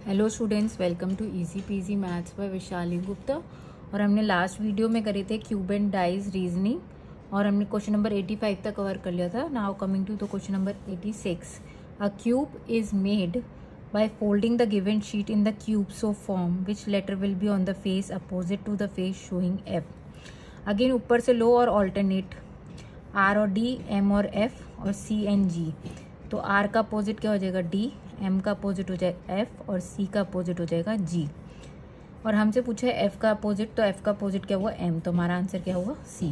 Hello students, welcome to easy PG maths by Vishali Gupta. और हमने last video में करे थे क्यूब एंड डाइज रीजनिंग और हमने क्वेश्चन नंबर 85 तक कवर कर लिया था। Now coming to the question number 86। A cube is made by folding the given sheet in the cube so form which letter will be on the face opposite to the face showing F. Again ऊपर से लो और alternate R और D, M और F और C and जी। तो are का opposite क्या हो जाएगा डी, एम का अपोजिट हो जाएगा एफ और सी का अपोजिट हो जाएगा जी। और हमसे पूछा है एफ का अपोजिट, तो एफ का अपोजिट क्या हुआ एम, तो हमारा आंसर क्या हुआ C.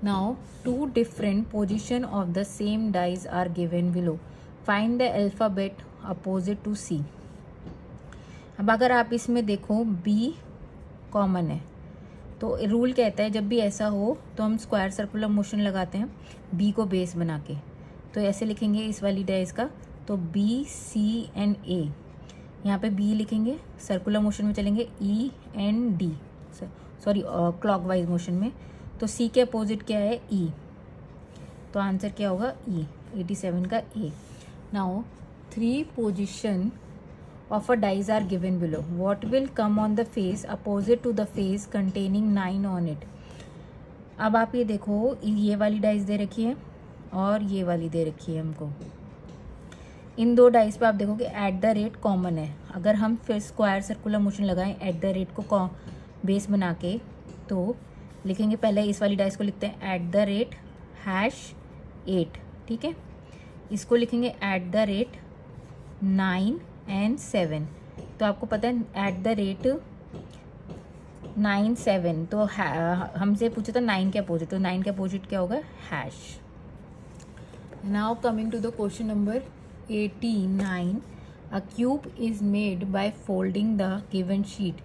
Now two different position of the same dies are given below, find the alphabet opposite to C. अब अगर आप इसमें देखो बी कॉमन है, तो रूल कहता है जब भी ऐसा हो तो हम स्क्वायर सर्कुलर मोशन लगाते हैं बी को बेस बना के। तो ऐसे लिखेंगे इस वाली डाइज का, तो बी सी एंड ए, यहाँ पे बी लिखेंगे, सर्कुलर मोशन में चलेंगे E and D, sorry clockwise motion में। तो सी के अपोजिट क्या है ई, तो आंसर क्या होगा ई, 87 का A. Now three position of a dice are given below. What will come on the face opposite to the face containing 9 on it? अब आप ये देखो, ये वाली डाइस दे रखी है और ये वाली दे रखी है हमको। इन दो डाइस पे आप देखोगे एट द रेट कॉमन है। अगर हम फिर स्क्वायर सर्कुलर मोशन लगाएं एट द रेट को बेस बना के, तो लिखेंगे पहले इस वाली डाइस को लिखते हैं एट द रेट #8, ठीक है। इसको लिखेंगे एट द रेट 9 एंड 7। तो आपको पता है एट द रेट 9 7, तो हमसे पूछा था 9 के अपोजिट, तो 9 के अपोजिट क्या होगा hash. Now coming to the question number 89। A cube is made by folding the given sheet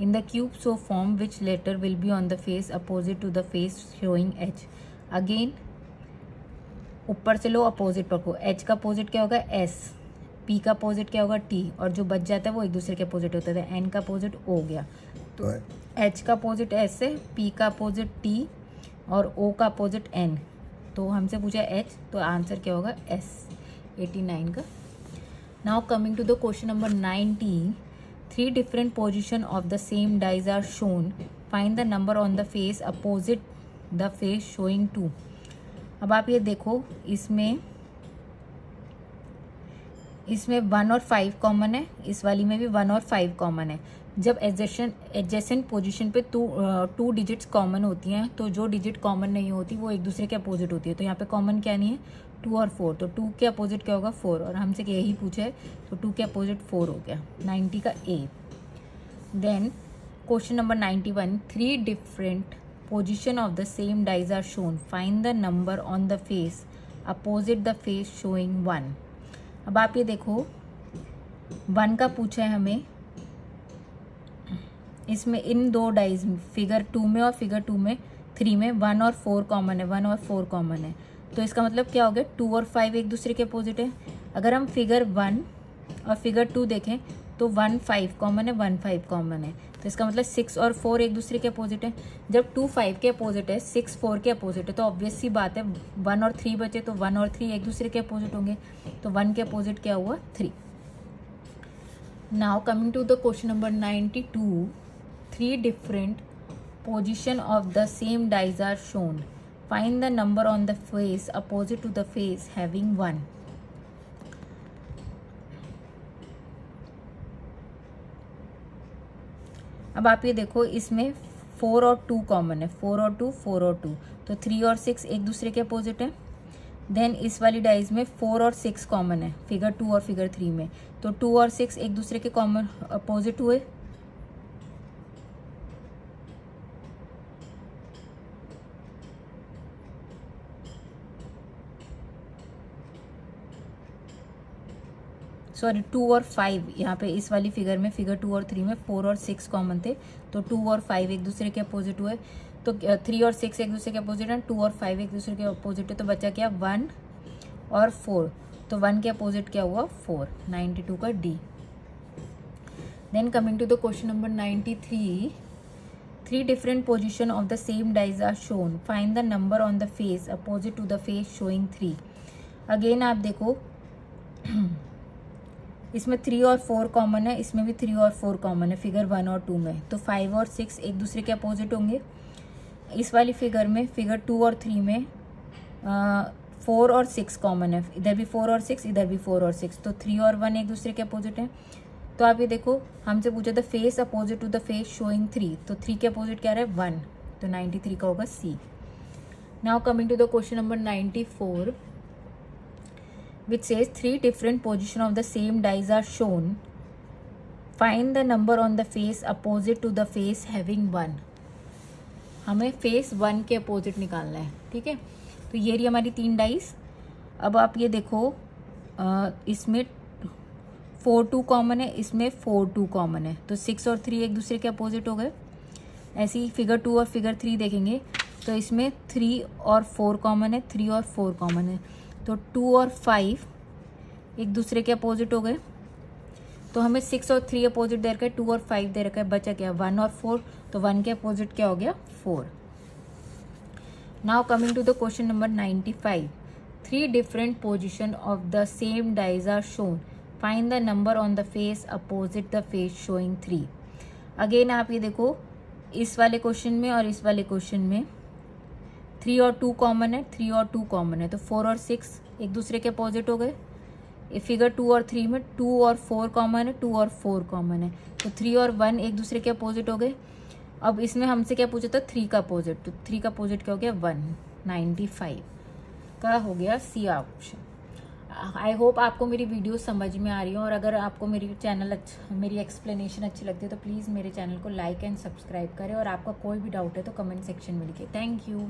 in the cube so form which letter will be on the face opposite to the face showing H. Again ऊपर से लो opposite पकड़ो, H का opposite क्या होगा S, P का opposite क्या होगा टी, और जो बच जाता है वो एक दूसरे के अपोजिट होता है। एन का अपोजिट ओ गया, तो एच का अपोजिट एस है, पी का अपोजिट टी और ओ का अपोजिट एन। तो हमसे पूछा एच, तो आंसर क्या होगा एस, 89 का। Now coming to the question number 90। Three different position of the same dies are shown, find the number on the face opposite the face showing 2। अब आप ये देखो, इसमें 1 और 5 कॉमन है, इस वाली में भी 1 और 5 कॉमन है। जब एडजेसेंट पोजीशन पे टू डिजिट्स कॉमन होती हैं, तो जो डिजिट कॉमन नहीं होती वो एक दूसरे के अपोजिट होती है। तो यहाँ पे कॉमन क्या नहीं है 2 और 4, तो 2 के अपोजिट क्या होगा 4, और हमसे यही पूछा है तो 2 के अपोजिट 4 हो गया, 90 का A. Then question number 91। Three different position of the same dies are shown, find the number on the face opposite the face showing 1। अब आप ये देखो 1 का पूछा है हमें, इसमें इन दो डाइज फिगर 2 में और फिगर 3 में 1 और 4 कॉमन है, 1 और 4 कॉमन है। तो इसका मतलब क्या हो गया 2 और 5 एक दूसरे के अपोजिट है। अगर हम फिगर 1 और फिगर 2 देखें तो 1 5 कॉमन है, 1 5 कॉमन है। तो इसका मतलब 6 और 4 एक दूसरे के अपोजिट है। जब 2 5 के अपोजिट है, 6 4 के अपोजिट है, तो ऑब्वियस सी बात है 1 और 3 बचे, तो 1 और 3 एक दूसरे के अपोजिट होंगे। तो 1 के अपोजिट क्या हुआ 3। Now coming to the question number 92। Three different position of the same dies are shown, find the number on the face opposite to the face having 1। अब आप ये देखो, इसमें 4 और 2 कॉमन है, 4 और 2, 4 और 2, तो 3 और 6 एक दूसरे के अपोजिट है। देन इस वाली डाइज में 4 और 6 कॉमन है, फिगर 2 और फिगर 3 में, तो 2 और 6 एक दूसरे के कॉमन अपोजिट हुए। सॉरी 2 और 5, यहाँ पे इस वाली फिगर में फिगर 2 और 3 में 4 और 6 कॉमन थे, तो 2 और 5 एक दूसरे के अपोजिट हुए। तो 3 और 6 एक दूसरे के अपोजिट है, 2 और 5 एक दूसरे के अपोजिट है, तो बचा क्या 1 और 4, तो 1 के अपोजिट क्या हुआ 4, 92 का D. Then coming to the question number 93। Three different position of the same dies are shown, find the number on the face opposite to the face showing 3। Again आप देखो इसमें 3 और 4 कॉमन है, इसमें भी 3 और 4 कॉमन है फिगर 1 और 2 में, तो 5 और 6 एक दूसरे के अपोजिट होंगे। इस वाली फिगर में फिगर 2 और 3 में 4 और 6 कॉमन है, इधर भी 4 और 6, इधर भी 4 और 6, तो 3 और 1 एक दूसरे के अपोजिट है। तो आप ये देखो, हमसे पूछा था face opposite to the face showing 3, तो 3 के अपोजिट क्या रहा है 1, तो 93 का होगा C. Now coming to the question number 94 which says 3 different position of the same dice are shown. Find the number on the face opposite to the face having 1. हमें face 1 के अपोजिट निकालना है, ठीक है। तो ये रही हमारी 3 डाइस। अब आप ये देखो, इसमें 4 2 कॉमन है, इसमें 4 2 कॉमन है, तो 6 और 3 एक दूसरे के अपोजिट हो गए। ऐसे ही फिगर 2 और फिगर 3 देखेंगे तो इसमें 3 और 4 कॉमन है, 3 और 4 कॉमन है, तो 2 और 5 एक दूसरे के अपोजिट हो गए। तो हमें 6 और 3 अपोजिट दे रखा है, 2 और 5 दे रखा है, बचा क्या 1 और 4, तो 1 के अपोजिट क्या हो गया 4। Now coming to the question number 95, 3 different position of the same dies are shown, find the number on the face opposite the face showing 3। Again आप ये देखो, इस वाले क्वेश्चन में और इस वाले क्वेश्चन में 3 और 2 कॉमन है, 3 और 2 कॉमन है, तो 4 और 6 एक दूसरे के अपोजिट हो गए। फिगर 2 और 3 में 2 और 4 कॉमन है, 2 और 4 कॉमन है, तो 3 और 1 एक दूसरे के अपोजिट हो गए। अब इसमें हमसे क्या पूछा था 3 का अपोजिट, तो 3 का अपोजिट क्या हो गया 1, 95 का हो गया सी ऑप्शन। आई होप आपको मेरी वीडियो समझ में आ रही हो, और अगर आपको मेरी एक्सप्लेनेशन अच्छी लगती है तो प्लीज़ मेरे चैनल को लाइक एंड सब्सक्राइब करें, और आपका कोई भी डाउट है तो कमेंट सेक्शन में लिखिए। Thank you.